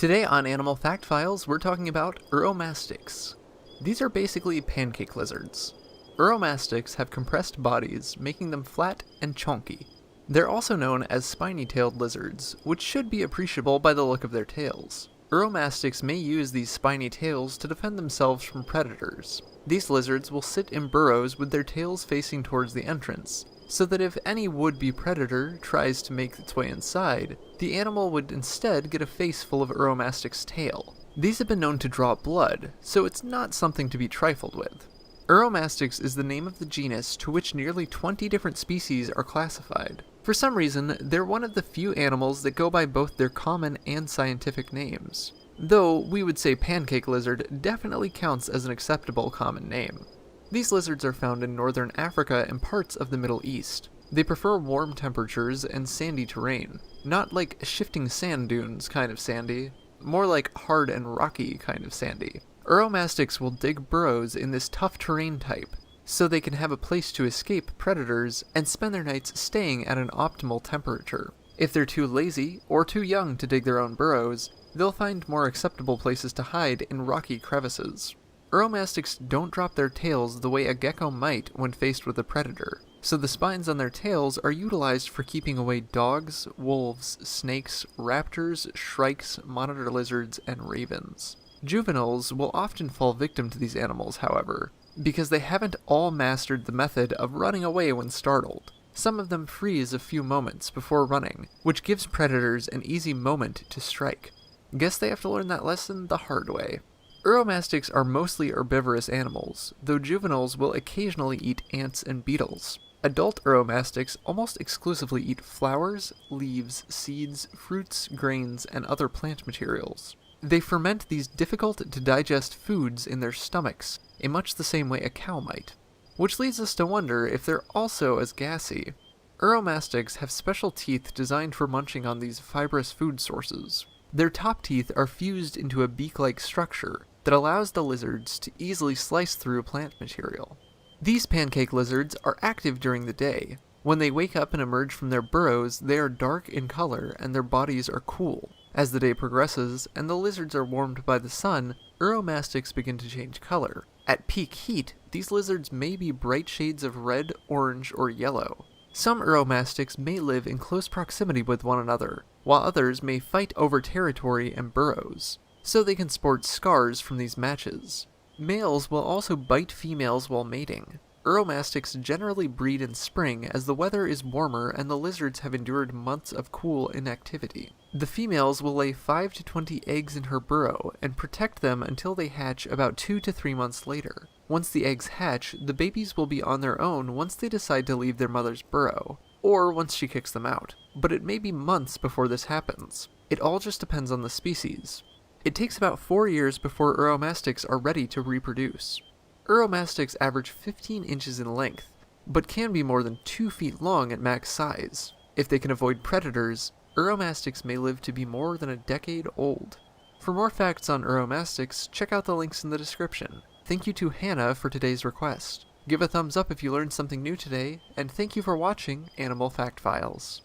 Today on Animal Fact Files, we're talking about Uromastyx. These are basically pancake lizards. Uromastyx have compressed bodies, making them flat and chonky. They're also known as spiny-tailed lizards, which should be appreciable by the look of their tails. Uromastyx may use these spiny tails to defend themselves from predators. These lizards will sit in burrows with their tails facing towards the entrance, so that if any would-be predator tries to make its way inside, the animal would instead get a face full of Uromastyx's tail. These have been known to draw blood, so it's not something to be trifled with. Uromastyx is the name of the genus to which nearly 20 different species are classified. For some reason, they're one of the few animals that go by both their common and scientific names. Though, we would say pancake lizard definitely counts as an acceptable common name. These lizards are found in northern Africa and parts of the Middle East. They prefer warm temperatures and sandy terrain. Not like shifting sand dunes kind of sandy, more like hard and rocky kind of sandy. Uromastyx will dig burrows in this tough terrain type, so they can have a place to escape predators and spend their nights staying at an optimal temperature. If they're too lazy or too young to dig their own burrows, they'll find more acceptable places to hide in rocky crevices. Uromastyx don't drop their tails the way a gecko might when faced with a predator, so the spines on their tails are utilized for keeping away dogs, wolves, snakes, raptors, shrikes, monitor lizards, and ravens. Juveniles will often fall victim to these animals, however, because they haven't all mastered the method of running away when startled. Some of them freeze a few moments before running, which gives predators an easy moment to strike. Guess they have to learn that lesson the hard way. Uromastyx are mostly herbivorous animals, though juveniles will occasionally eat ants and beetles. Adult Uromastyx almost exclusively eat flowers, leaves, seeds, fruits, grains, and other plant materials. They ferment these difficult-to-digest foods in their stomachs, in much the same way a cow might. Which leads us to wonder if they're also as gassy. Uromastyx have special teeth designed for munching on these fibrous food sources. Their top teeth are fused into a beak-like structure that allows the lizards to easily slice through plant material. These pancake lizards are active during the day. When they wake up and emerge from their burrows, they are dark in color and their bodies are cool. As the day progresses and the lizards are warmed by the sun, Uromastyx begin to change color. At peak heat, these lizards may be bright shades of red, orange, or yellow. Some Uromastyx may live in close proximity with one another, while others may fight over territory and burrows, so they can sport scars from these matches. Males will also bite females while mating. Uromastyx generally breed in spring as the weather is warmer and the lizards have endured months of cool inactivity. The females will lay 5 to 20 eggs in her burrow and protect them until they hatch about 2 to 3 months later. Once the eggs hatch, the babies will be on their own once they decide to leave their mother's burrow, or once she kicks them out. But it may be months before this happens. It all just depends on the species. It takes about 4 years before Uromastyx are ready to reproduce. Uromastyx average 15 inches in length, but can be more than 2 feet long at max size. If they can avoid predators, Uromastyx may live to be more than a decade old. For more facts on Uromastyx, check out the links in the description. Thank you to Hannah for today's request. Give a thumbs up if you learned something new today, and thank you for watching Animal Fact Files.